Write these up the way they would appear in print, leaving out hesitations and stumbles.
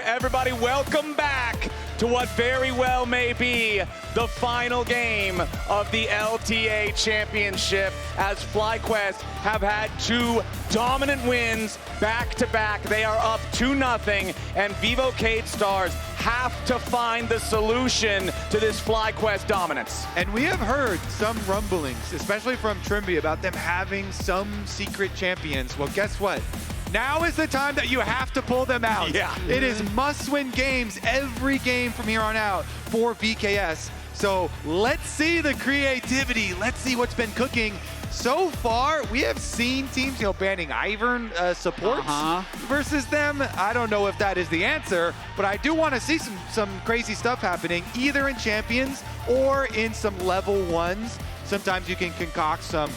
everybody, welcome back to what very well may be the final game of the LTA Championship, as FlyQuest have had 2 dominant wins back-to-back. They are up 2-0, and Vivo Keyd Stars have to find the solution to this FlyQuest dominance. And we have heard some rumblings, especially from Trimby, about them having some secret champions. Well, guess what? Now is the time that you have to pull them out. Yeah. It is must-win games, every game from here on out for VKS. So let's see the creativity. Let's see what's been cooking. So far, we have seen teams, banning Ivern supports versus them. I don't know if that is the answer, but I do want to see some crazy stuff happening, either in champions or in some level 1s. Sometimes you can concoct some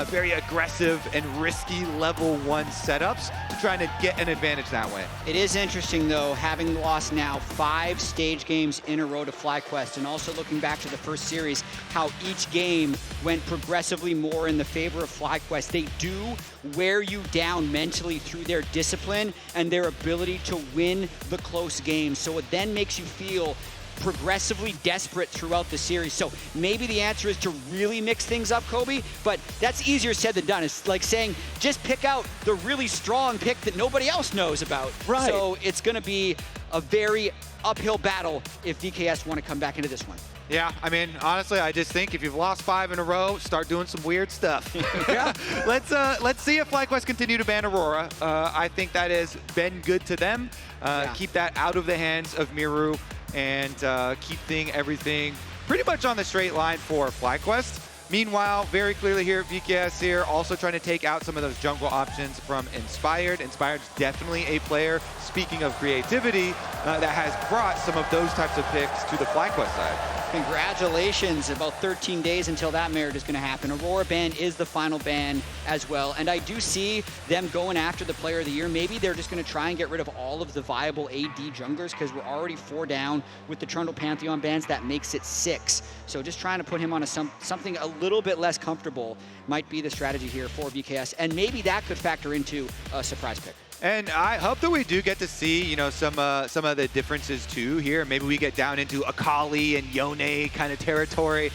very aggressive and risky level 1 setups to try to get an advantage that way. It is interesting, though, having lost now 5 stage games in a row to FlyQuest, and also looking back to the first series, how each game went progressively more in the favor of FlyQuest. They do wear you down mentally through their discipline and their ability to win the close games. So it then makes you feel progressively desperate throughout the series. So maybe the answer is to really mix things up, Kobe, but that's easier said than done. It's like saying, just pick out the really strong pick that nobody else knows about. Right. So it's going to be a very uphill battle if VKS want to come back into this one. Yeah, I mean, honestly, I just think if you've lost 5 in a row, start doing some weird stuff. Yeah, let's see if FlyQuest continue to ban Aurora. I think that has been good to them. Keep that out of the hands of Miru, and keep everything pretty much on the straight line for FlyQuest. Meanwhile, very clearly here at VKS here, also trying to take out some of those jungle options from Inspired. Inspired's definitely a player, speaking of creativity, that has brought some of those types of picks to the FlyQuest side. Congratulations. About 13 days until that merit is going to happen. Aurora ban is the final ban as well. And I do see them going after the player of the year. Maybe they're just going to try and get rid of all of the viable AD junglers, because we're already 4 down with the Trundle Pantheon bans. That makes it 6. So just trying to put him on something a little bit less comfortable might be the strategy here for VKS. And maybe that could factor into a surprise pick. And I hope that we do get to see, some of the differences too here. Maybe we get down into Akali and Yone kind of territory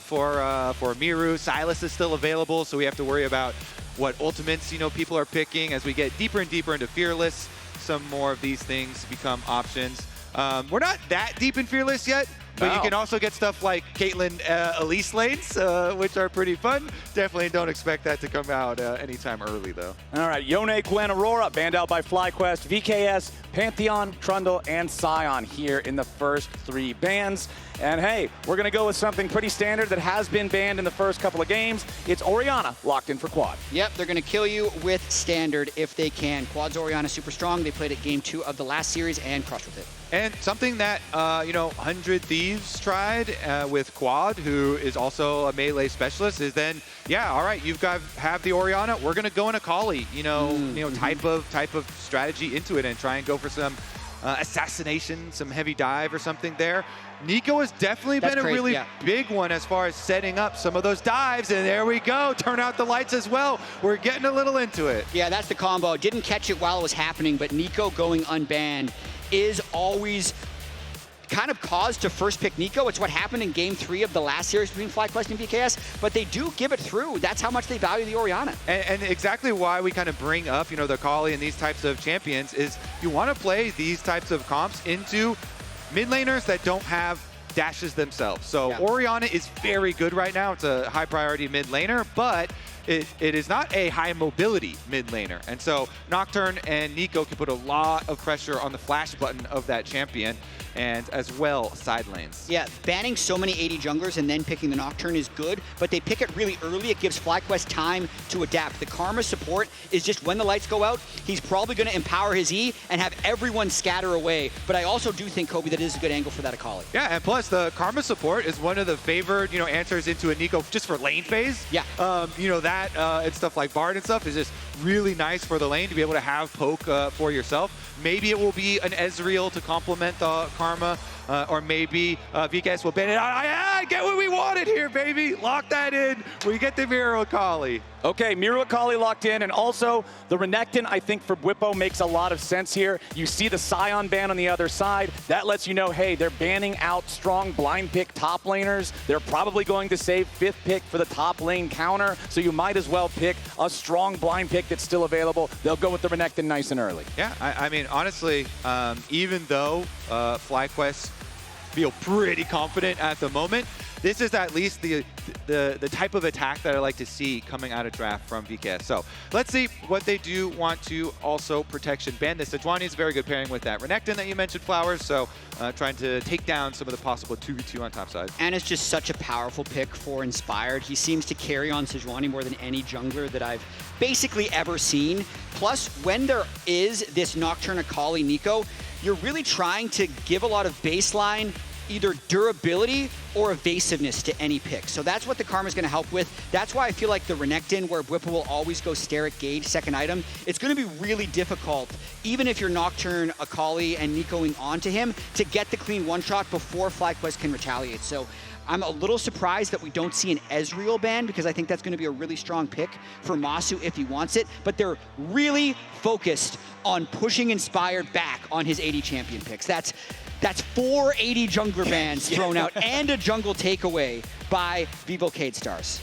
for Miru. Silas is still available, so we have to worry about what ultimates people are picking as we get deeper and deeper into Fearless. Some more of these things become options. We're not that deep in Fearless yet, but you can also get stuff like Caitlyn Elise lanes, which are pretty fun. Definitely don't expect that to come out anytime early, though. All right, Yone, Gwen, Aurora, banned out by FlyQuest, VKS, Pantheon, Trundle, and Scion here in the first 3 bans. And hey, we're going to go with something pretty standard that has been banned in the first couple of games. It's Orianna locked in for Quad. Yep, they're going to kill you with standard if they can. Quad's Orianna super strong. They played at game 2 of the last series and crushed with it. And something that, 100 Thieves tried with Quad, who is also a melee specialist, is then, all right, have the Orianna. We're going to go in Akali, type of strategy into it and try and go for some assassination, some heavy dive or something there. Nico has definitely been a really big one as far as setting up some of those dives, and there we go. Turn out the lights as well. We're getting a little into it. Yeah, that's the combo. Didn't catch it while it was happening, but Nico going unbanned is always kind of cause to first pick Nico. It's what happened in game 3 of the last series between FlyQuest and VKS, but they do give it through. That's how much they value the Orianna. And exactly why we kind of bring up, the Akali and these types of champions is you want to play these types of comps into mid laners that don't have dashes themselves. So Orianna is very good right now. It's a high priority mid laner, but it is not a high mobility mid laner. And so Nocturne and Nico can put a lot of pressure on the flash button of that champion, and as well side lanes. Yeah, banning so many AD junglers and then picking the Nocturne is good, but they pick it really early. It gives FlyQuest time to adapt. The Karma support is just when the lights go out, he's probably going to empower his E and have everyone scatter away. But I also do think, Kobe, that is a good angle for that Akali. Yeah, and plus the Karma support is one of the favored, answers into a Nico just for lane phase. Yeah. That and stuff like Bard and stuff is just really nice for the lane to be able to have poke for yourself. Maybe it will be an Ezreal to complement the Karma, or maybe VKS will ban it. I get what we wanted here, baby. Lock that in. We get the Mira Akali. Okay, Mira Akali locked in, and also the Renekton, I think, for Bwipo makes a lot of sense here. You see the Scion ban on the other side. That lets you know, hey, they're banning out strong blind pick top laners. They're probably going to save 5th pick for the top lane counter, so you might as well pick a strong blind pick that's still available. They'll go with the Renekton nice and early. Yeah, I mean, honestly, even though FlyQuest feel pretty confident at the moment, this is at least the type of attack that I like to see coming out of draft from VKS. So let's see what they do want to also protection ban. This Sejuani is a very good pairing with that Renekton that you mentioned, Flowers. So trying to take down some of the possible 2v2 on top side. And it's just such a powerful pick for Inspired. He seems to carry on Sejuani more than any jungler that I've basically ever seen. Plus, when there is this Nocturne Akali Nico, you're really trying to give a lot of baseline either durability or evasiveness to any pick. So that's what the Karma's gonna help with. That's why I feel like the Renekton, where Bwipo will always go Steric Gauge, second item, it's gonna be really difficult, even if you're Nocturne Akali and Nicoing onto him, to get the clean one-shot before FlyQuest can retaliate. So I'm a little surprised that we don't see an Ezreal ban, because I think that's gonna be a really strong pick for Masu if he wants it, but they're really focused on pushing Inspired back on his 80 champion picks. That's 4 80 jungler bans thrown out and a jungle takeaway by Vivo Keyd Stars.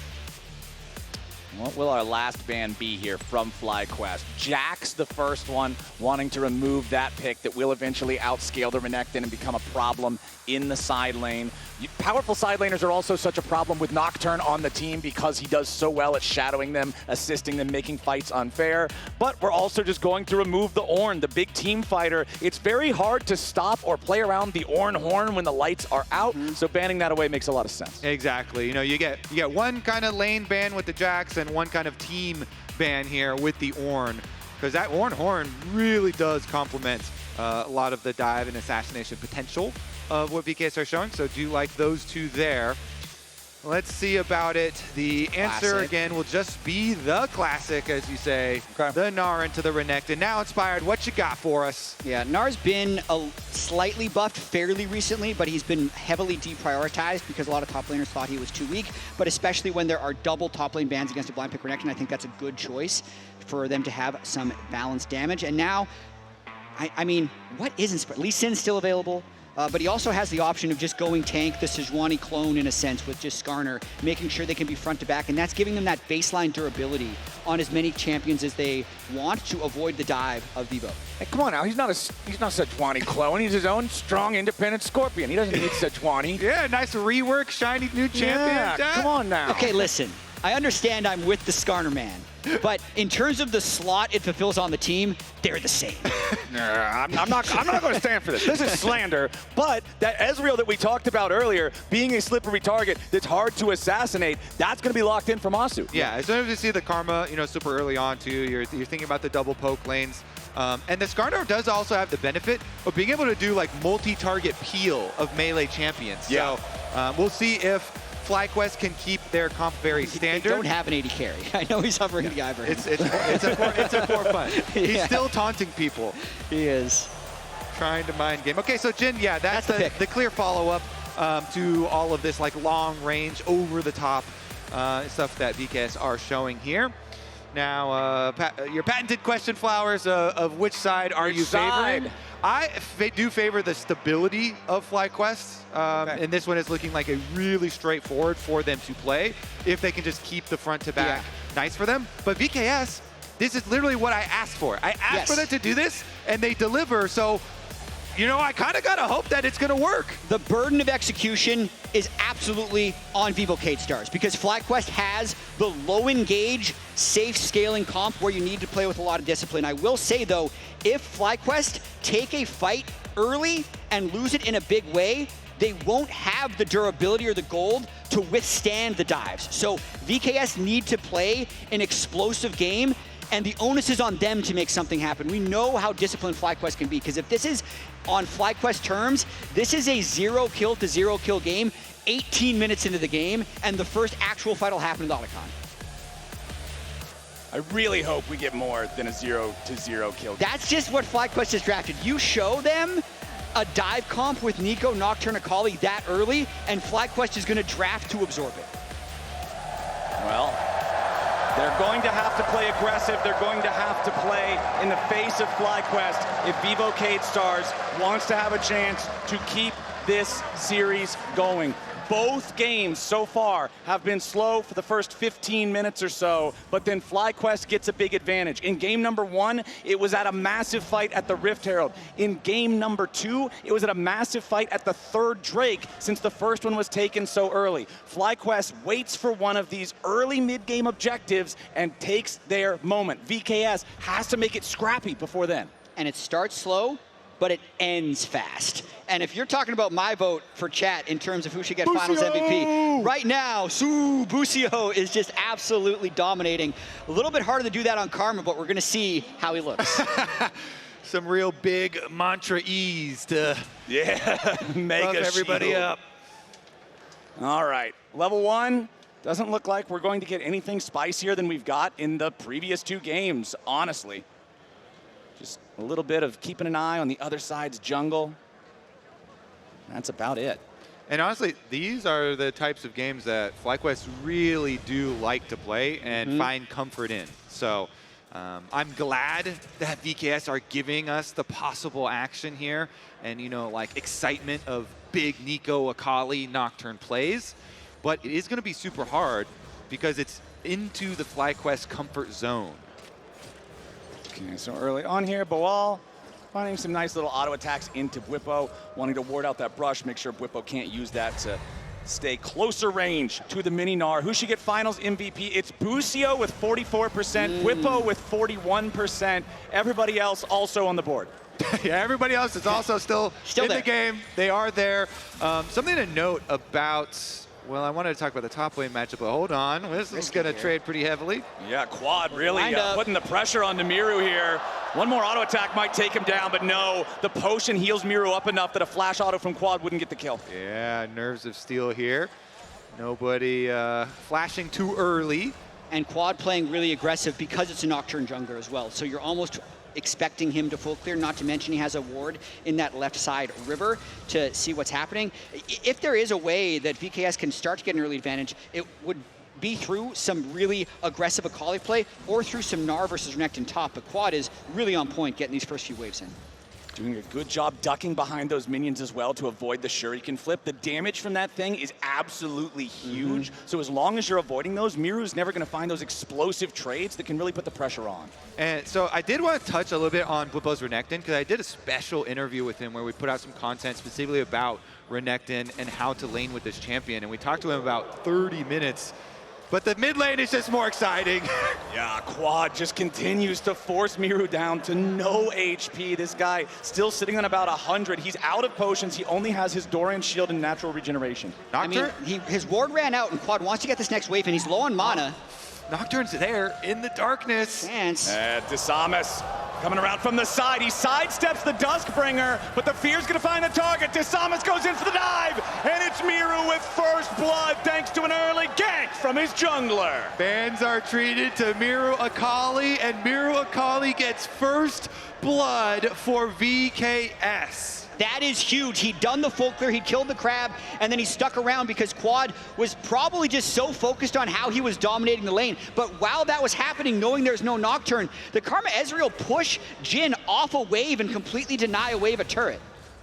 What will our last ban be here from FlyQuest? Jax, the first one, wanting to remove that pick that will eventually outscale the Renekton and become a problem in the side lane. Powerful side laners are also such a problem with Nocturne on the team because he does so well at shadowing them, assisting them, making fights unfair. But we're also just going to remove the Ornn, the big team fighter. It's very hard to stop or play around the Ornn horn when the lights are out, so banning that away makes a lot of sense. Exactly. You know, you get one kind of lane ban with the Jax and one kind of team ban here with the Ornn, because that Ornn horn really does complement a lot of the dive and assassination potential of what VKS are showing. So do like those two there. Let's see about it. The answer again will just be the classic, as you say. Okay. The Gnar into the Renekton. Now Inspired, what you got for us? Yeah, Gnar's been slightly buffed fairly recently, but he's been heavily deprioritized because a lot of top laners thought he was too weak. But especially when there are double top lane bans against a blind pick Renekton, I think that's a good choice for them to have some balanced damage. And now, I mean, what is Inspired? Lee Sin's still available. But he also has the option of just going tank the Sejuani clone in a sense with just Skarner, making sure they can be front to back, and that's giving them that baseline durability on as many champions as they want to avoid the dive of Vivo. Hey, come on now, he's not a Sejuani clone. He's his own strong, independent Scorpion. He doesn't need Sejuani. Yeah, nice rework, shiny new champion. Yeah, come on now. Okay, listen. I understand I'm with the Skarner man, but in terms of the slot it fulfills on the team, they're the same. I'm not going to stand for this. This is slander. But that Ezreal that we talked about earlier, being a slippery target that's hard to assassinate, that's going to be locked in for Masu. Yeah, as soon as you see the Karma, you know, super early on too, you're thinking about the double poke lanes. And the Skarner does also have the benefit of being able to do like multi-target peel of melee champions. Yeah. So we'll see if FlyQuest can keep their comp very standard. They don't have an 80 carry. I know he's hovering the eye for him. It's a for fun. He's still taunting people. He is. Trying to mind game. Okay, so Jin, yeah, that's the clear follow-up to all of this like long range, over the top stuff that VKS are showing here. Now, your patented question, Flowers, of which side are you favoring? I do favor the stability of FlyQuest, and this one is looking like a really straightforward for them to play if they can just keep the front to back nice for them. But VKS, this is literally what I asked for. I asked for them to do this, and they deliver. So, you know, I kind of got to hope that it's going to work. The burden of execution is absolutely on Vivo Keyd Stars because FlyQuest has the low engage, safe scaling comp where you need to play with a lot of discipline. I will say though, if FlyQuest take a fight early and lose it in a big way, they won't have the durability or the gold to withstand the dives. So VKS need to play an explosive game, and the onus is on them to make something happen. We know how disciplined FlyQuest can be, because if this is on FlyQuest terms, this is a 0 kill to 0 kill game, 18 minutes into the game, and the first actual fight will happen in Otacon. I really hope we get more than a 0-0 kill. That's just what FlyQuest has drafted. You show them a dive comp with Nico, Nocturne, Akali that early, and FlyQuest is going to draft to absorb it. Well, they're going to have to play aggressive. They're going to have to play in the face of FlyQuest if Vivo Keyd Stars wants to have a chance to keep this series going. Both games so far have been slow for the first 15 minutes or so, but then FlyQuest gets a big advantage. In game number 1, it was at a massive fight at the Rift Herald. In game number 2, it was at a massive fight at the 3rd Drake, since the first one was taken so early. FlyQuest waits for one of these early mid-game objectives and takes their moment. VKS has to make it scrappy before then. And it starts slow, but it ends fast. And if you're talking about my vote for chat in terms of who should get Finals MVP, right now, Busio is just absolutely dominating. A little bit harder to do that on Karma, but we're gonna see how he looks. Some real big mantra E's to mega everybody shield. up. All right, level 1. Doesn't look like we're going to get anything spicier than we've got in the previous 2 games, honestly. Just a little bit of keeping an eye on the other side's jungle. That's about it. And honestly, these are the types of games that FlyQuest really do like to play and find comfort in. So I'm glad that VKS are giving us the possible action here and, you know, like excitement of big Nico, Akali, Nocturne plays. But it is going to be super hard because it's into the FlyQuest comfort zone. Okay, so early on here, Boal finding some nice little auto attacks into Bwipo, wanting to ward out that brush, make sure Bwipo can't use that to stay closer range to the mini Gnar. Who should get Finals MVP? It's Busio with 44%, Bwipo with 41%. Everybody else also on the board. Yeah, everybody else is also still in there. the game. They are there. Something to note about, well, I wanted to talk about the top lane matchup, but hold on. This is going to trade pretty heavily. Yeah, Quad really putting the pressure on Miru here. One more auto attack might take him down, but no, the potion heals Miru up enough that a flash auto from Quad wouldn't get the kill. Yeah, nerves of steel here. Nobody flashing too early. And Quad playing really aggressive because it's a Nocturne jungler as well. So you're almost expecting him to full clear, not to mention he has a ward in that left side river to see what's happening. If there is a way that VKS can start to get an early advantage, it would be through some really aggressive Akali play or through some Gnar versus Renekton top, but Quad is really on point getting these first few waves in. Doing a good job ducking behind those minions as well to avoid the shuriken flip. The damage from that thing is absolutely huge. So as long as you're avoiding those, Miru's never going to find those explosive trades that can really put the pressure on. And so I did want to touch a little bit on Bwipo's Renekton because I did a special interview with him where we put out some content specifically about Renekton and how to lane with this champion. And we talked to him about 30 minutes. But the mid lane is just more exciting. Yeah, Quad just continues to force Miru down to no HP. This guy still sitting on about 100. He's out of potions. He only has his Doran shield and natural regeneration. Nocturne? I mean, his ward ran out and Quad wants to get this next wave and he's low on mana. Nocturne's there in the darkness. Chance. Disamus coming around from the side. He sidesteps the Duskbringer, but the Fear's gonna find the target. Disamus goes in for the dive, and it's Miru with first blood thanks to an early gank from his jungler. Fans are treated to Miru Akali, and Miru Akali gets first blood for VKS. That is huge. He'd done the full clear, he killed the crab, and then he stuck around because Quad was probably just so focused on how he was dominating the lane. But while that was happening, knowing there's no Nocturne, the Karma Ezreal push Jhin off a wave and completely deny a wave a turret.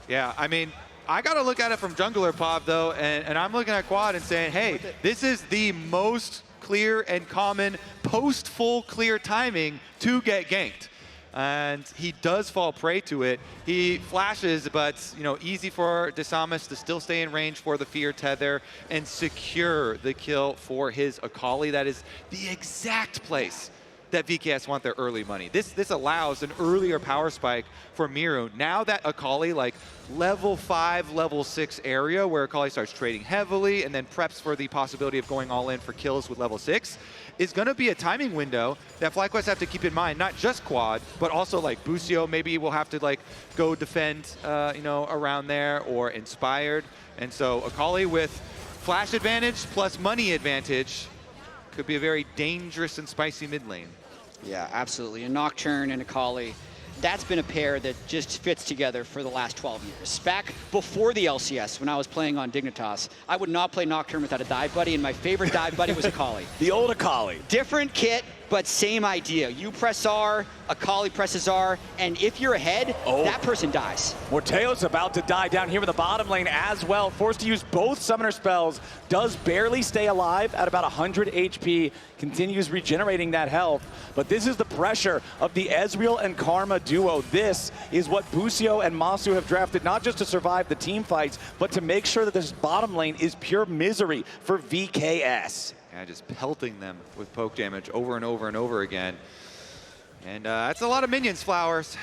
Yeah, I mean, I got to look at it from jungler Pop, though, and I'm looking at Quad and saying, hey, this is the most clear and common post-full clear timing to get ganked. And he does fall prey to it. He flashes, but you know, easy for Disamus to still stay in range for the Fear Tether and secure the kill for his Akali. That is the exact place that VKS want their early money. This allows an earlier power spike for Miru. Now that Akali, like level 5, level 6 area where Akali starts trading heavily and then preps for the possibility of going all in for kills with level 6, is gonna be a timing window that FlyQuest have to keep in mind, not just Quad, but also like Busio maybe will have to like go defend, you know, around there, or Inspired. And so Akali with flash advantage plus money advantage could be a very dangerous and spicy mid lane. Yeah, absolutely. A Nocturne and a Akali. That's been a pair that just fits together for the last 12 years. Back before the LCS, when I was playing on Dignitas, I would not play Nocturne without a dive buddy, and my favorite dive buddy was Akali. The old Akali. Different kit, but same idea. You press R, Akali presses R, and if you're ahead, that person dies. Morteo's about to die down here in the bottom lane as well. Forced to use both summoner spells. Does barely stay alive at about 100 HP. Continues regenerating that health. But this is the pressure of the Ezreal and Karma duo. This is what Busio and Masu have drafted, not just to survive the team fights, but to make sure that this bottom lane is pure misery for VKS. Yeah, just pelting them with poke damage over and over and over again. And that's a lot of minions, Flowers.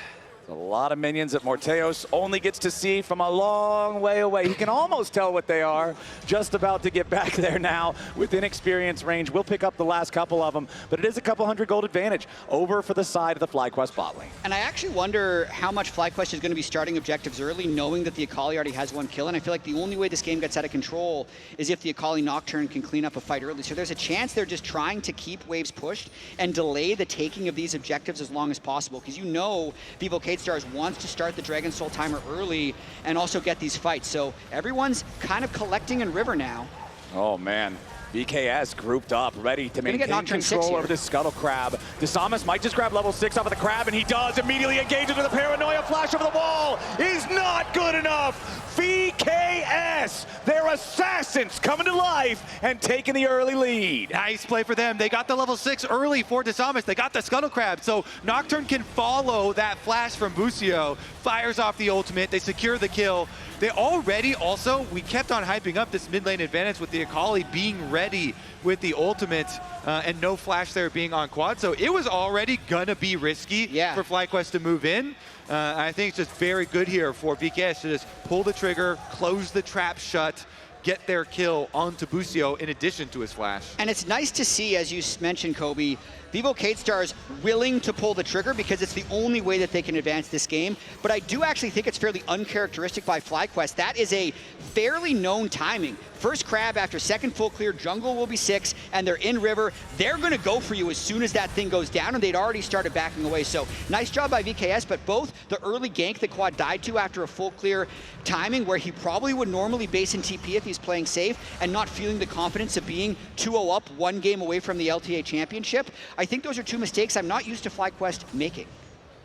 A lot of minions that Morteos only gets to see from a long way away. He can almost tell what they are. Just about to get back there now within experience range. We'll pick up the last couple of them, but it is a couple hundred gold advantage over for the side of the FlyQuest bot lane. And I actually wonder how much FlyQuest is going to be starting objectives early, knowing that the Akali already has one kill. And I feel like the only way this game gets out of control is if the Akali Nocturne can clean up a fight early. So there's a chance they're just trying to keep waves pushed and delay the taking of these objectives as long as possible. Because you know Vivo Keyd Stars wants to start the Dragon Soul timer early and also get these fights. So everyone's kind of collecting in River now. Oh man, VKS grouped up, ready to maintain control over this Scuttle Crab. Desamas might just grab level 6 off of the Crab, and he does. Immediately engages with a Paranoia flash over the wall. Is not good enough. VKS, their assassins coming to life and taking the early lead. Nice play for them. They got the level 6 early for Desamas. They got the Scuttle Crab, so Nocturne can follow that flash from Busio. Fires off the ultimate. They secure the kill. They already also, we kept on hyping up this mid lane advantage with the Akali being ready with the ultimate and no flash there being on quad. So it was already gonna be risky for FlyQuest to move in. I think it's just very good here for VKS to just pull the trigger, close the trap shut, get their kill onto Busio in addition to his flash. And it's nice to see, as you mentioned, Kobe, Vivo Keyd Stars willing to pull the trigger because it's the only way that they can advance this game. But I do actually think it's fairly uncharacteristic by FlyQuest. That is a fairly known timing. First Crab after second full clear, jungle will be 6, and they're in River. They're gonna go for you as soon as that thing goes down, and they'd already started backing away. So nice job by VKS, but both the early gank that Quad died to after a full clear timing, where he probably would normally base in TP if he's playing safe, and not feeling the confidence of being 2-0 up, 1 game away from the LTA Championship. I think those are 2 mistakes I'm not used to FlyQuest making.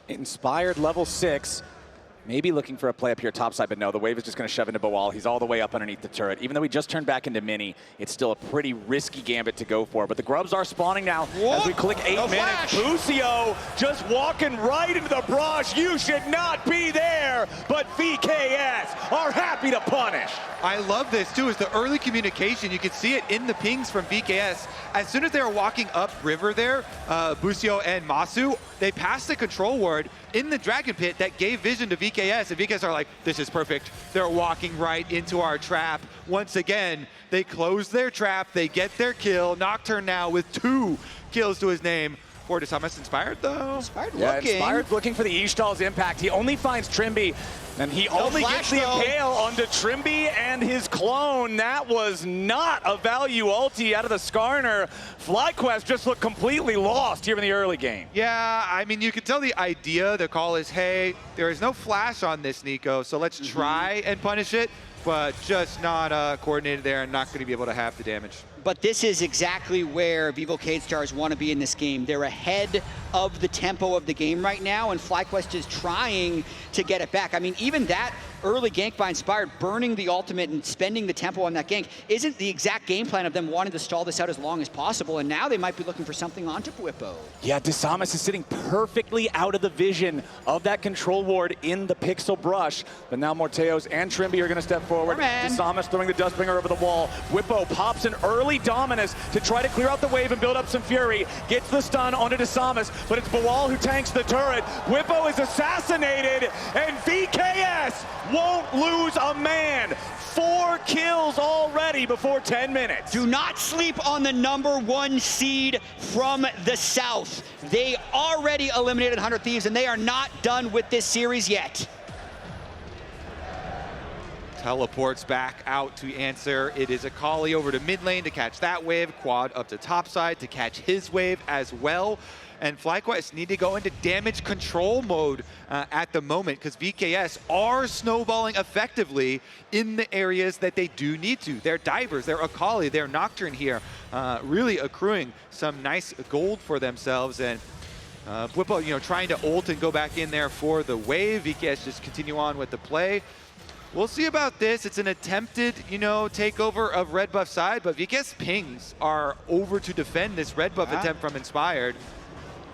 Inspired level 6. Maybe looking for a play up here topside, but no, the wave is just going to shove into Boal. He's all the way up underneath the turret. Even though he just turned back into mini, it's still a pretty risky gambit to go for. But the grubs are spawning now as we click 8 minutes. Busio just walking right into the brush. You should not be there, but VKS are happy to punish. I love this too, is the early communication. You can see it in the pings from VKS. As soon as they were walking up river there, Busio and Masu, they passed the control ward in the Dragon Pit that gave vision to VKS, and VKS are like, this is perfect. They're walking right into our trap. Once again, they close their trap, they get their kill. Nocturne now with 2 kills to his name. For Desamas Inspired though. Inspired looking for the Ishtal's impact. He only finds Trimby, and he only gets the impale onto Trimby and his clone. That was not a value ulti out of the Skarner. FlyQuest just looked completely lost here in the early game. Yeah, I mean, you can tell the idea, the call is, hey, there is no flash on this Nico, so let's try and punish it, but just not coordinated there and not going to be able to have the damage. But this is exactly where Vivo Keyd Stars want to be in this game. They're ahead of the tempo of the game right now, and FlyQuest is trying to get it back. I mean, even that early gank by Inspired, burning the ultimate and spending the tempo on that gank, isn't the exact game plan of them wanting to stall this out as long as possible, and now they might be looking for something onto Bwipo. Yeah, Desamas is sitting perfectly out of the vision of that control ward in the pixel brush, but now Morteos and Trimby are going to step forward. Desamas throwing the Dustbringer over the wall. Bwipo pops an early Dominus to try to clear out the wave and build up some fury. Gets the stun onto Desamas, but it's Boal who tanks the turret. Bwipo is assassinated, and VKS won't lose a man. 4 kills already before 10 minutes. Do not sleep on the #1 seed from the South. They already eliminated 100 Thieves, and they are not done with this series yet. Teleports back out to answer. It is Akali over to mid lane to catch that wave. Quad up to top side to catch his wave as well. and FlyQuest need to go into damage control mode at the moment, because VKS are snowballing effectively in the areas that they do need to. They're divers, they're Akali, they're Nocturne here, really accruing some nice gold for themselves. And Bwipo, trying to ult and go back in there for the wave. VKS just continue on with the play. We'll see about this. It's an attempted, takeover of red buff side, but VKS pings are over to defend this red buff attempt from Inspired.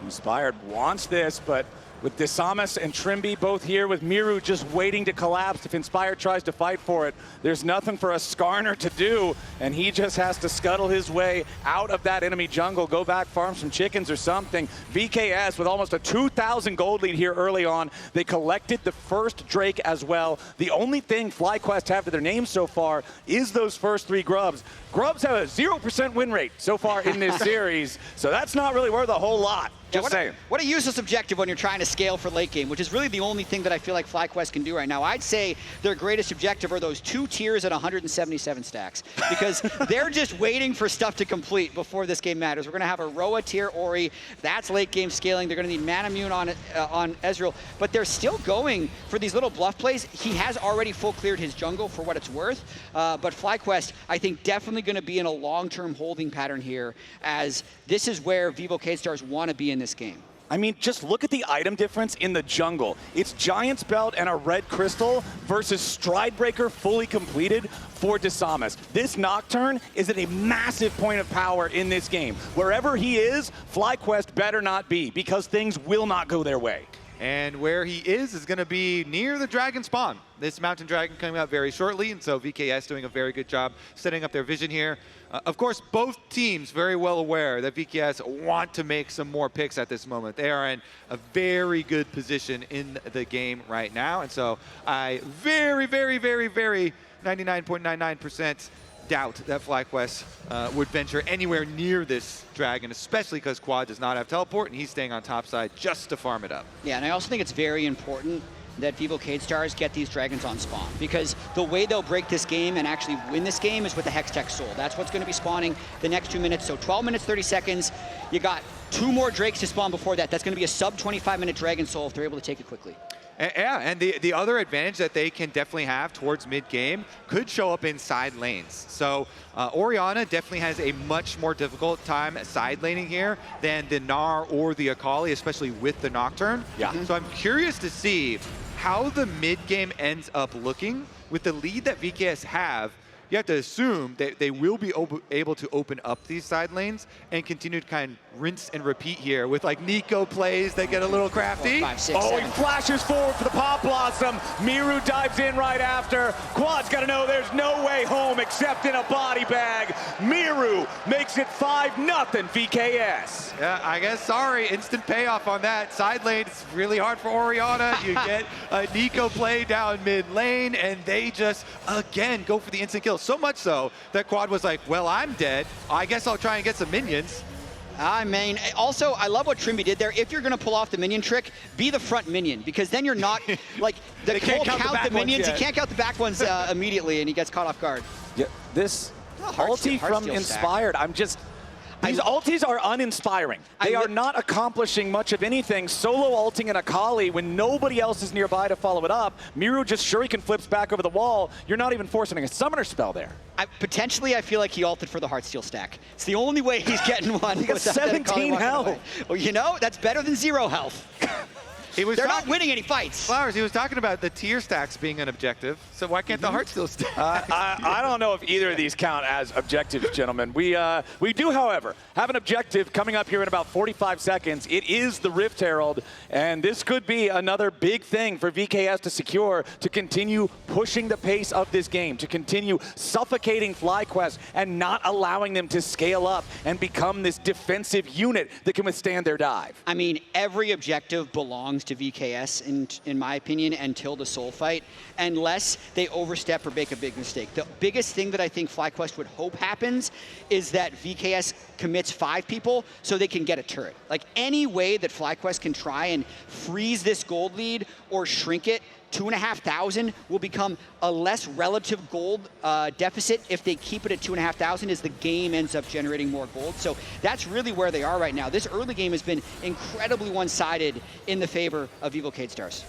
Inspired wants this, but with Disamas and Trimby both here, with Miru just waiting to collapse. If Inspired tries to fight for it, there's nothing for a Skarner to do, and he just has to scuttle his way out of that enemy jungle, go back, farm some chickens or something. VKS with almost a 2,000 gold lead here early on. They collected the first Drake as well. The only thing FlyQuest have to their name so far is those first 3 grubs. Grubs have a 0% win rate so far in this series, so that's not really worth a whole lot. Just saying. What a useless objective when you're trying to scale for late game, which is really the only thing that I feel like FlyQuest can do right now. I'd say their greatest objective are those 2 tiers at 177 stacks, because they're just waiting for stuff to complete before this game matters. We're going to have a Roa tier Ori. That's late game scaling. They're going to need Manamune on Ezreal, but they're still going for these little bluff plays. He has already full cleared his jungle for what it's worth, but FlyQuest, I think, definitely going to be in a long-term holding pattern here, as this is where Vivo Keyd Stars want to be in this game. I mean, just look at the item difference in the jungle. It's Giant's Belt and a red crystal versus Stridebreaker fully completed for Disamas. This Nocturne is at a massive point of power in this game. Wherever he is, FlyQuest better not be, because things will not go their way. And where he is going to be near the dragon spawn. This mountain dragon coming out very shortly, and so VKS doing a very good job setting up their vision here. Of course, both teams very well aware that VKS want to make some more picks at this moment. They are in a very good position in the game right now, and so I very 99.99% doubt that FlyQuest would venture anywhere near this dragon, especially because Quad does not have teleport, and he's staying on top side just to farm it up. Yeah, and I also think it's very important that Vivo Keyd Stars get these dragons on spawn, because the way they'll break this game and actually win this game is with the Hextech Soul. That's what's going to be spawning the next 2 minutes. So 12 minutes, 30 seconds. You got 2 more Drakes to spawn before that. That's going to be a sub 25-minute Dragon Soul if they're able to take it quickly. Yeah, and the other advantage that they can definitely have towards mid-game could show up in side lanes. So Orianna definitely has a much more difficult time side laning here than the Gnar or the Akali, especially with the Nocturne. Yeah. So I'm curious to see how the mid-game ends up looking with the lead that VKS have. You have to assume that they will be able to open up these side lanes and continue to kind of rinse and repeat here with like Nico plays that get a little crafty. 4, 5, 6, Oh, 7. he flashes forward for the Pop Blossom. Miru dives in right after. Quad's got to know there's no way home except in a body bag. Miru makes it 5-0 VKS. Yeah, I guess, sorry, instant payoff on that. Side lane, it's really hard for Orianna. You get a Nico play down mid lane, and they just, again, go for the instant kill. So much so that Quad was like, well, I'm dead. I guess I'll try and get some minions. I mean, also, I love what Trimby did there. If you're going to pull off the minion trick, be the front minion, because then you're not, like, the whole count the minions. He can't count the back ones immediately, and he gets caught off guard. Yeah, this ulti from Inspired, these ultis are uninspiring. They are not accomplishing much of anything. Solo ulting an Akali when nobody else is nearby to follow it up. Miru just shuriken flips back over the wall. You're not even forcing a summoner spell there. Potentially, I feel like he ulted for the Heartsteel stack. It's the only way he's getting one. He got 17 health. Well, that's better than 0 health. They're not winning any fights. Flowers, he was talking about the tier stacks being an objective, so why can't the Heartsteel stack? I don't know if either of these count as objectives, gentlemen. We do, however, have an objective coming up here in about 45 seconds. It is the Rift Herald, and this could be another big thing for VKS to secure to continue pushing the pace of this game, to continue suffocating FlyQuest and not allowing them to scale up and become this defensive unit that can withstand their dive. I mean, every objective belongs to VKS, in my opinion, until the soul fight, unless they overstep or make a big mistake. The biggest thing that I think FlyQuest would hope happens is that VKS commits 5 people so they can get a turret. Like, any way that FlyQuest can try and freeze this gold lead or shrink it 2,500 will become a less relative gold deficit if they keep it at 2,500 as the game ends up generating more gold. So that's really where they are right now. This early game has been incredibly one-sided in the favor of Vivo Keyd Stars.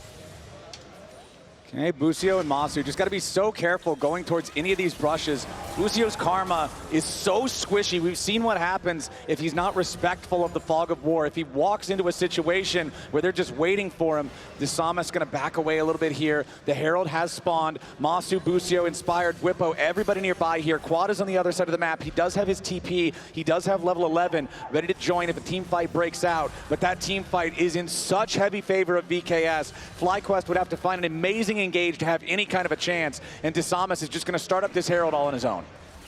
Okay, Busio and Masu just got to be so careful going towards any of these brushes. Busio's karma is so squishy. We've seen what happens if he's not respectful of the fog of war. If he walks into a situation where they're just waiting for him, Disamas going to back away a little bit here. The Herald has spawned. Masu, Busio, Inspired, Whippo, everybody nearby here. Quad is on the other side of the map. He does have his TP. He does have level 11, ready to join if a team fight breaks out. But that team fight is in such heavy favor of VKS. FlyQuest would have to find an amazing engage to have any kind of a chance, and Disamas is just going to start up this Herald all on his own.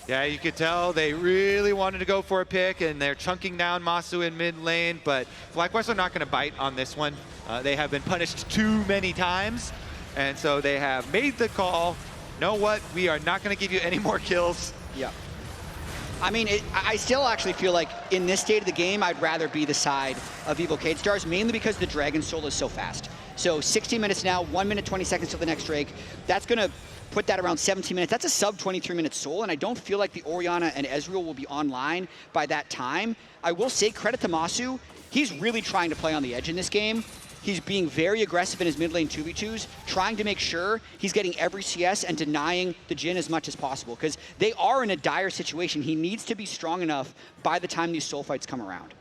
Yeah, you could tell they really wanted to go for a pick, and they're chunking down Masu in mid lane, but FlyQuest are not going to bite on this one. They have been punished too many times, and so they have made the call. Know what? We are not going to give you any more kills. Yeah. I mean, I still actually feel like in this state of the game, I'd rather be the side of Vivo Keyd Stars, mainly because the Dragon Soul is so fast. So 16 minutes now, 1 minute 20 seconds till the next Drake. That's going to put that around 17 minutes. That's a sub 23-minute Soul, and I don't feel like the Orianna and Ezreal will be online by that time. I will say credit to Masu. He's really trying to play on the edge in this game. He's being very aggressive in his mid lane 2v2s, trying to make sure he's getting every CS and denying the Jhin as much as possible, because they are in a dire situation. He needs to be strong enough by the time these soul fights come around.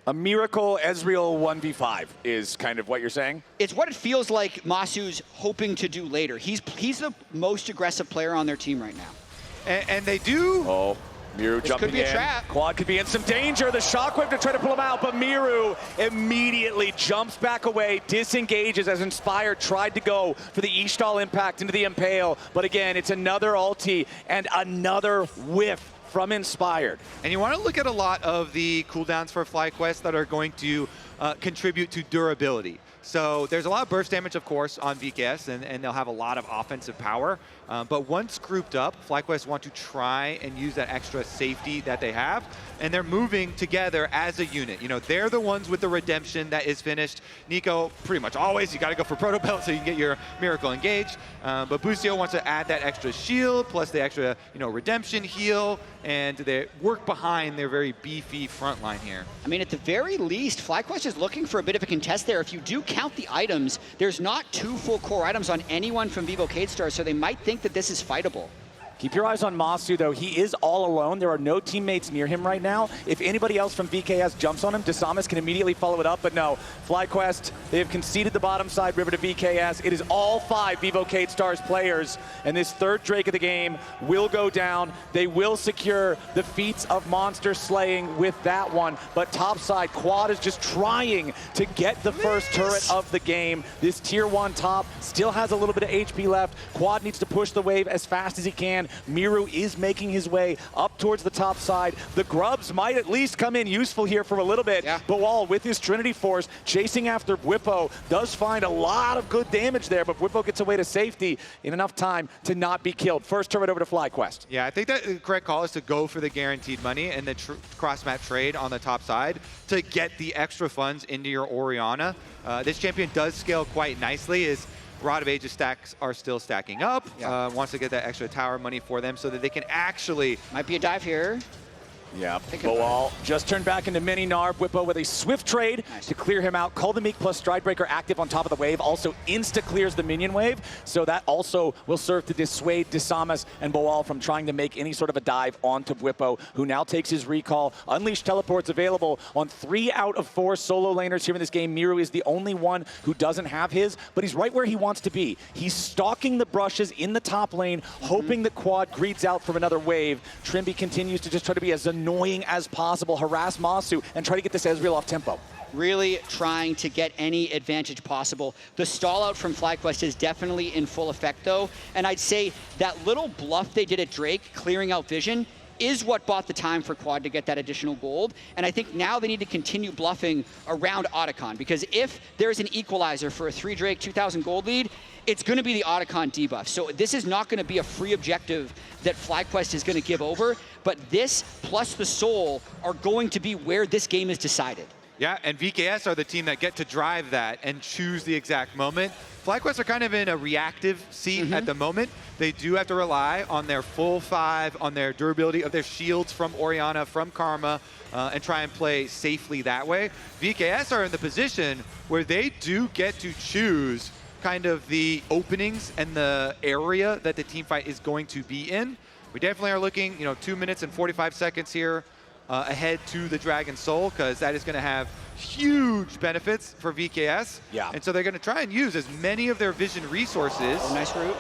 A miracle Ezreal 1v5 is kind of what you're saying? It's what it feels like Masu's hoping to do later. He's the most aggressive player on their team right now. And they do... Oh. Miru jumping could be a trap. Quad could be in some danger. The shockwave to try to pull him out, but Miru immediately jumps back away, disengages as Inspired tried to go for the Ishtal impact into the Impale. But again, it's another ulti and another whiff from Inspired. And you want to look at a lot of the cooldowns for FlyQuest that are going to contribute to durability. So there's a lot of burst damage, of course, on VKS, and they'll have a lot of offensive power. But once grouped up, FlyQuest want to try and use that extra safety that they have, and they're moving together as a unit. You know, they're the ones with the redemption that is finished. Nico, pretty much always, you got to go for Proto Belt so you can get your Miracle engaged. But Busio wants to add that extra shield, plus the extra, redemption heal, and they work behind their very beefy front line here. I mean, at the very least, FlyQuest is looking for a bit of a contest there. If you do count the items, there's not 2 full core items on anyone from Vivo Keyd Stars, so they might think that this is fightable. Keep your eyes on Masu, though. He is all alone. There are no teammates near him right now. If anybody else from VKS jumps on him, Disamas can immediately follow it up. But no, FlyQuest, they have conceded the bottom side river to VKS. It is all 5 Vivo Keyd Stars players. And this third Drake of the game will go down. They will secure the feats of monster slaying with that one. But topside, Quad is just trying to get the first turret of the game. This tier 1 top still has a little bit of HP left. Quad needs to push the wave as fast as he can. Miru is making his way up towards the top side. The grubs might at least come in useful here for a little bit. Yeah. Bawal with his Trinity Force chasing after Whippo does find a lot of good damage there, but Whippo gets away to safety in enough time to not be killed. First turret over to FlyQuest. Yeah, I think that the correct call is to go for the guaranteed money and the cross-map trade on the top side to get the extra funds into your Orianna. This champion does scale quite nicely. Rod of Ages stacks are still stacking up. Yeah. Wants to get that extra tower money for them so that they can actually... Might be a dive here. Yeah, Bawal just turned back into mini Narb. Whippo with a swift trade to clear him out. Call the Meek plus Stridebreaker active on top of the wave. Also insta-clears the minion wave. So that also will serve to dissuade Disamas and Bawal from trying to make any sort of a dive onto Whippo, who now takes his recall. Unleashed teleports available on 3 out of 4 solo laners here in this game. Miru is the only one who doesn't have his, but he's right where he wants to be. He's stalking the brushes in the top lane, hoping that Quad greets out from another wave. Trimby continues to just try to be as annoying as possible, harass Masu, and try to get this Ezreal off tempo. Really trying to get any advantage possible. The stall out from FlyQuest is definitely in full effect, though, and I'd say that little bluff they did at Drake, clearing out vision, is what bought the time for Quad to get that additional gold. And I think now they need to continue bluffing around Otacon, because if there's an equalizer for a 3 Drake 2,000 gold lead, it's going to be the Otacon debuff. So this is not going to be a free objective that FlyQuest is going to give over, but this plus the Soul are going to be where this game is decided. Yeah, and VKS are the team that get to drive that and choose the exact moment. FlyQuest are kind of in a reactive seat at the moment. They do have to rely on their full 5, on their durability of their shields from Orianna, from Karma, and try and play safely that way. VKS are in the position where they do get to choose kind of the openings and the area that the team fight is going to be in. We definitely are looking, 2 minutes and 45 seconds here ahead to the Dragon Soul, because that is going to have huge benefits for VKS. Yeah. And so they're going to try and use as many of their vision resources. Oh, nice route.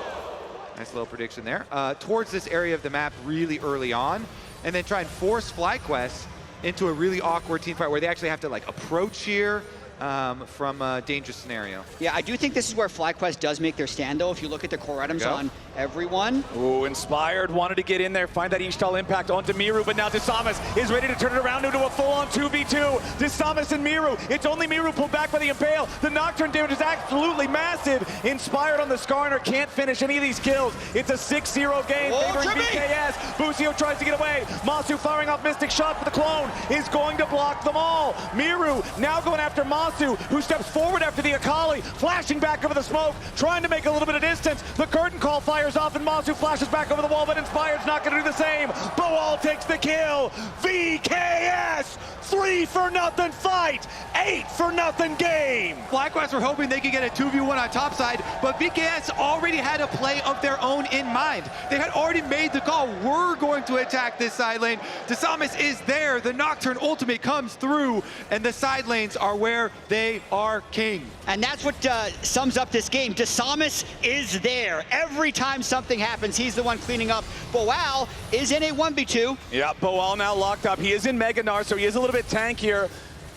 Nice little prediction there. Towards this area of the map really early on, and then try and force FlyQuest into a really awkward team fight where they actually have to approach here from a dangerous scenario. Yeah, I do think this is where FlyQuest does make their stand, though. If you look at the core items on everyone. Ooh, Inspired wanted to get in there, find that Ishtal impact onto Miru, but now Disamas is ready to turn it around into a full-on 2v2. Disamas and Miru. It's only Miru pulled back by the Impale. The Nocturne damage is absolutely massive. Inspired on the Skarner can't finish any of these kills. It's a 6-0 game favoring VKS. Busio tries to get away. Masu firing off Mystic Shot, but the clone is going to block them all. Miru now going after Masu, who steps forward after the Akali, flashing back over the smoke, trying to make a little bit of distance. The curtain call fires off, and Masu flashes back over the wall, but Inspired's not going to do the same. Boal takes the kill. VKS, 3-0 fight, 8-0 game. FlyQuest were hoping they could get a 2v1 on top side, but VKS already had a play of their own in mind. They had already made the call. We're going to attack this side lane. Disamas is there. The Nocturne ultimate comes through, and the side lanes are where they are king. And that's what sums up this game. Disamas is there. Every time something happens, he's the one cleaning up. Boal is in a 1v2. Yeah, Boal now locked up. He is in Mega Gnar, so he is a little bit tankier.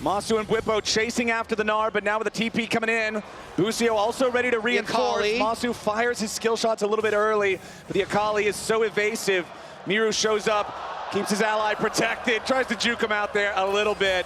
Masu and Bwipo chasing after the Gnar, but now with the TP coming in. Busio also ready to reinforce. Masu fires his skill shots a little bit early, but the Akali is so evasive. Miru shows up, keeps his ally protected, tries to juke him out there a little bit.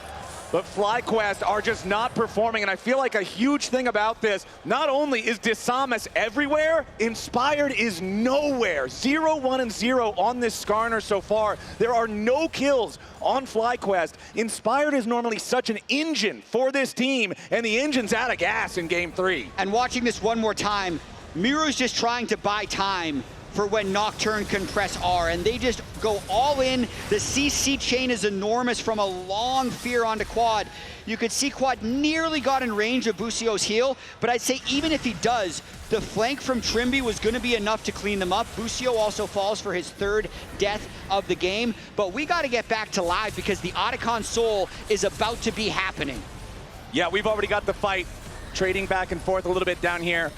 But FlyQuest are just not performing, and I feel like a huge thing about this, not only is Disamas everywhere, Inspired is nowhere. 0-1-0 on this Skarner so far. There are no kills on FlyQuest. Inspired is normally such an engine for this team, and the engine's out of gas in Game 3. And watching this one more time, Miru's just trying to buy time for when Nocturne can press R, and they just go all in. The CC chain is enormous from a long fear onto Quad. You could see Quad nearly got in range of Busio's heal, but I'd say even if he does, the flank from Trimby was going to be enough to clean them up. Busio also falls for his 3rd death of the game, but we got to get back to live because the Otacon Soul is about to be happening. Yeah, we've already got the fight trading back and forth a little bit down here.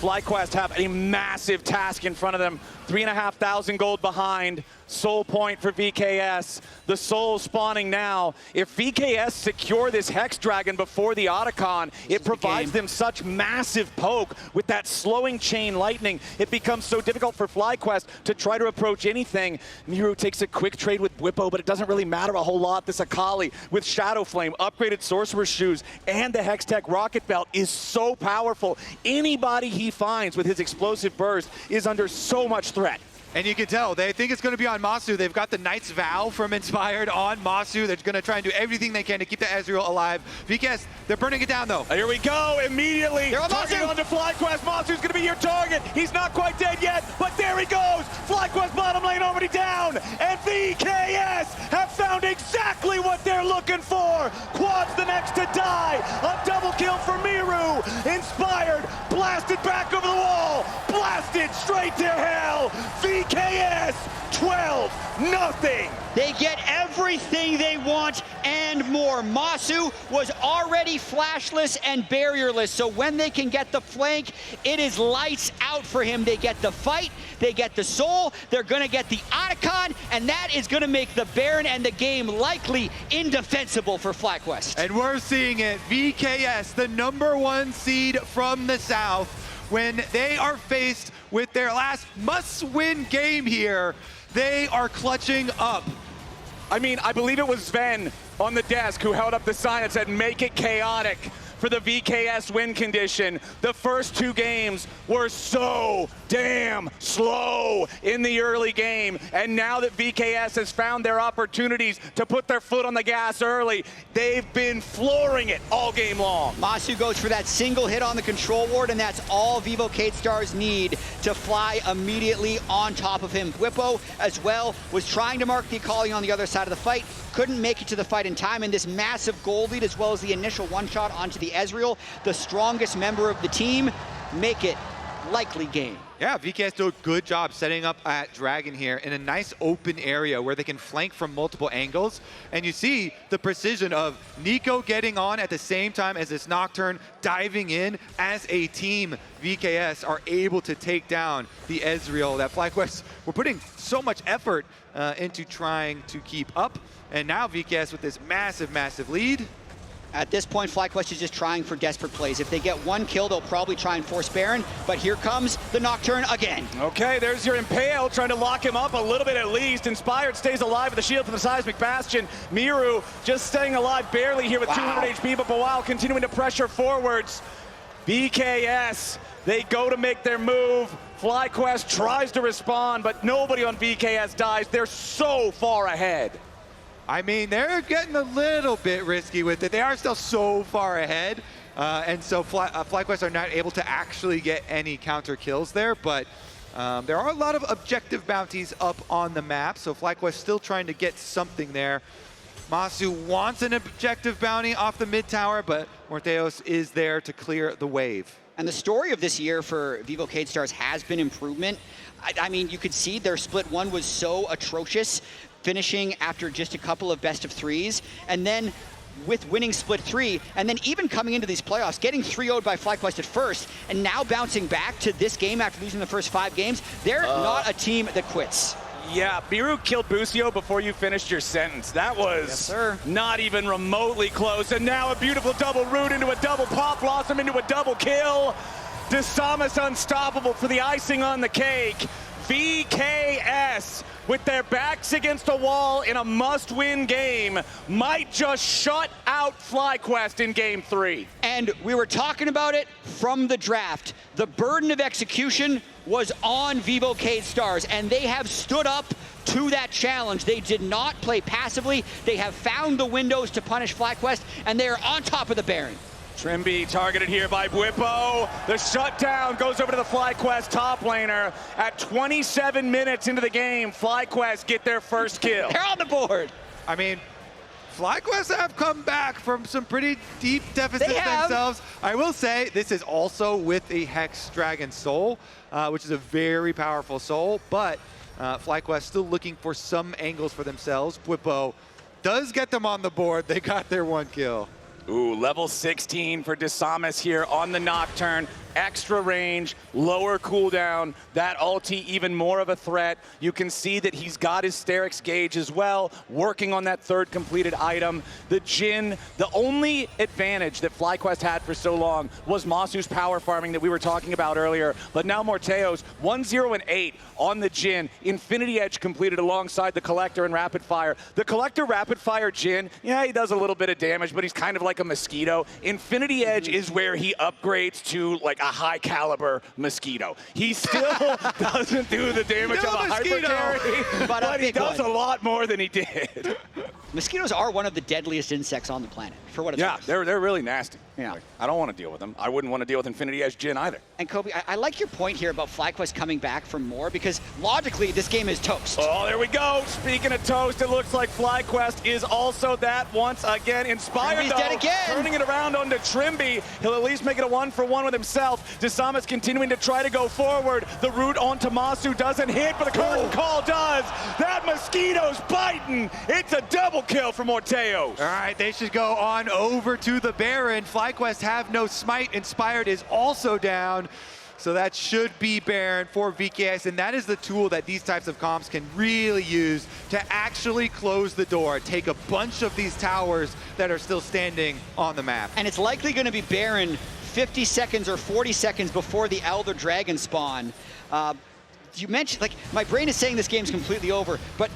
FlyQuest have a massive task in front of them. 3,500 gold behind. Soul point for VKS. The Soul spawning now. If VKS secure this Hex Dragon before the Otacon, it provides them such massive poke. With that slowing chain lightning, it becomes so difficult for FlyQuest to try to approach anything. Miru takes a quick trade with Bwipo, but it doesn't really matter a whole lot. This Akali with Shadow Flame, upgraded Sorcerer's Shoes, and the Hextech Rocket Belt is so powerful. Anybody he finds with his explosive burst is under so much threat. And you can tell, they think it's going to be on Masu. They've got the Knight's Vow from Inspired on Masu. They're going to try and do everything they can to keep the Ezreal alive. VKS, they're burning it down, though. Here we go, immediately. They're on targeting Masu. onto FlyQuest. Masu's going to be your target. He's not quite dead yet, but there he goes. FlyQuest bottom lane already down. And VKS have found exactly what they're looking for. Quad's the next to die. A double kill for Miru. Inspired, blasted back over the wall. Blasted straight to hell. VKS 12-0. They get everything they want and more. Masu was already flashless and barrierless, so when they can get the flank, it is lights out for him. They get the fight, they get the soul, they're gonna get the Otacon, and that is gonna make the Baron and the game likely indefensible for FlyQuest. And we're seeing it. VKS, the #1 seed from the South, when they are faced with their last must-win game here, they are clutching up. I mean, I believe it was Sven on the desk who held up the sign that said, "Make it chaotic" for the VKS win condition. The first 2 games were so damn slow in the early game. And now that VKS has found their opportunities to put their foot on the gas early, they've been flooring it all game long. Masu goes for that single hit on the control ward, and that's all Vivo Keyd Stars need to fly immediately on top of him. Whippo, as well, was trying to mark the Akali on the other side of the fight, couldn't make it to the fight in time, and this massive goal lead, as well as the initial one-shot onto the Ezreal, the strongest member of the team, make it likely game. Yeah, VKS do a good job setting up at Dragon here in a nice open area where they can flank from multiple angles. And you see the precision of Nico getting on at the same time as this Nocturne diving in. As a team, VKS are able to take down the Ezreal that FlyQuest were putting so much effort into trying to keep up. And now VKS with this massive, massive lead. At this point, FlyQuest is just trying for desperate plays. If they get one kill, they'll probably try and force Baron, but here comes the Nocturne again. Okay, there's your Impale, trying to lock him up a little bit at least. Inspired stays alive with the shield from the Seismic Bastion. Miru just staying alive barely here with 200 HP, but Bawal continuing to pressure forwards. VKS, they go to make their move. FlyQuest tries to respond, but nobody on VKS dies. They're so far ahead. I mean, they're getting a little bit risky with it. They are still so far ahead. And so FlyQuest are not able to actually get any counter kills there, but there are a lot of objective bounties up on the map. So FlyQuest still trying to get something there. Masu wants an objective bounty off the mid tower, but Morteos is there to clear the wave. And the story of this year for Vivo Keyd Stars has been improvement. I mean, you could see their split one was so atrocious, finishing after just a couple of best of threes, and then with winning split 3, and then even coming into these playoffs, getting 3-0'd by FlyQuest at first, and now bouncing back to this game after losing the first 5 games. They're not a team that quits. Yeah, Biru killed Busio before you finished your sentence. That was not even remotely close. And now a beautiful double root into a double pop, Blossom into a double kill. Desamas unstoppable for the icing on the cake. VKS, with their backs against the wall in a must-win game, might just shut out FlyQuest in Game 3. And we were talking about it from the draft. The burden of execution was on Vivo Keyd Stars, and they have stood up to that challenge. They did not play passively. They have found the windows to punish FlyQuest, and they are on top of the Baron. Trimby targeted here by Bwipo. The shutdown goes over to the FlyQuest top laner. At 27 minutes into the game, FlyQuest get their first kill. They're on the board. I mean, FlyQuest have come back from some pretty deep deficits themselves. I will say this is also with a Hex Dragon Soul, which is a very powerful soul, but FlyQuest still looking for some angles for themselves. Bwipo does get them on the board. They got their 1 kill. Ooh, level 16 for Desamas here on the Nocturne. Extra range, lower cooldown, that ulti even more of a threat. You can see that he's got his Sterix gauge as well, working on that 3rd completed item. The Jhin, the only advantage that FlyQuest had for so long was Masu's power farming that we were talking about earlier, but now Morteos, 1-0 and 8 on the Jhin. Infinity Edge completed alongside the Collector and Rapid Fire. The Collector Rapid Fire Jhin, yeah, he does a little bit of damage, but he's kind of like a mosquito. Infinity Edge is where he upgrades to like a high caliber mosquito. He still doesn't do the damage of a hyper carry, but he does a lot more than he did. Mosquitoes are one of the deadliest insects on the planet, for what it's worth. Yeah, they're really nasty. Yeah. Like, I don't want to deal with them. I wouldn't want to deal with Infinity Edge Jhin either. And Kobe, I like your point here about FlyQuest coming back for more, because logically this game is toast. Oh, there we go. Speaking of toast, it looks like FlyQuest is also that once again. Inspired Trimby's though, dead again. Turning it around onto Trimby. He'll at least make it a 1-for-1 with himself. Desamas continuing to try to go forward. The root onto Masu doesn't hit, but the curtain call does. That mosquito's biting. It's a double kill for Morteos. All right, they should go on over to the Baron. FlyQuest have no smite. Inspired is also down. So that should be Baron for VKS, and that is the tool that these types of comps can really use to actually close the door, take a bunch of these towers that are still standing on the map. And it's likely going to be Baron 50 seconds or 40 seconds before the Elder Dragon spawn. You mentioned, like, my brain is saying this game's completely over, but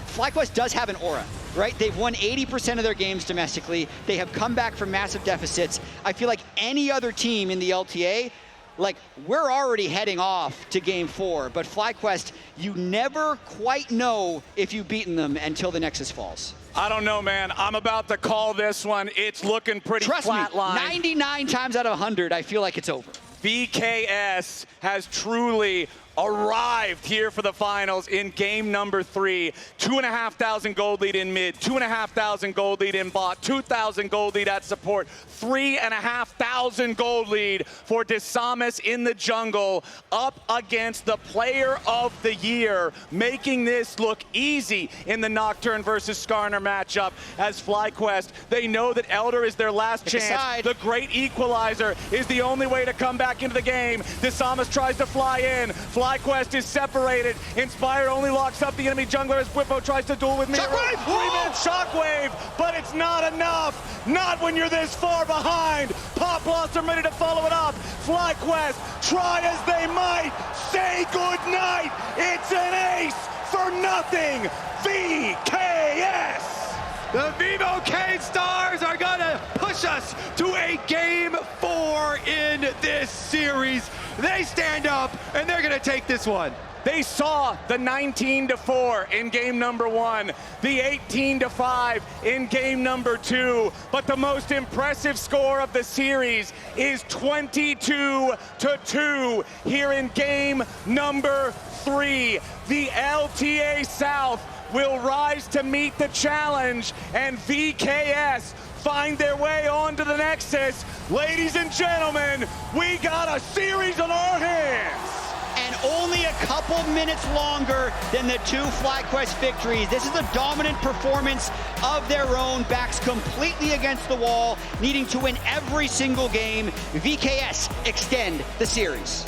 FlyQuest does have an aura, right? They've won 80% of their games domestically. They have come back from massive deficits. I feel like any other team in the LTA like, we're already heading off to game 4, but FlyQuest, you never quite know if you've beaten them until the Nexus falls. I don't know, man. I'm about to call this one. It's looking pretty flatline. Trust me, 99 times out of 100, I feel like it's over. VKS has truly arrived here for the finals in game number 3. 2,500 gold lead in mid, 2,500 gold lead in bot, 2,000 gold lead at support, 3,500 gold lead for Desamas in the jungle, up against the player of the year, making this look easy in the Nocturne versus Skarner matchup. As FlyQuest, they know that Elder is their last chance. The great equalizer is the only way to come back into the game. Desamas tries to fly in. FlyQuest is separated. Inspired only locks up the enemy jungler as Whippo tries to duel with Miro. Shockwave! 3-man shockwave, but it's not enough. Not when you're this far behind. Pop Blossom ready to follow it up. FlyQuest, try as they might, say goodnight. It's an ace for nothing. VKS. The Vivo Keyd Stars are gonna push us to a game 4 in this series. They stand up and they're gonna take this one. They saw the 19-4 in game number 1, the 18-5 in game number 2, but the most impressive score of the series is 22-2 here in game number 3. The LTA South will rise to meet the challenge, and VKS find their way onto the Nexus. Ladies and gentlemen, we got a series on our hands. And only a couple minutes longer than the 2 FlyQuest victories. This is a dominant performance of their own, backs completely against the wall, needing to win every single game. VKS extend the series.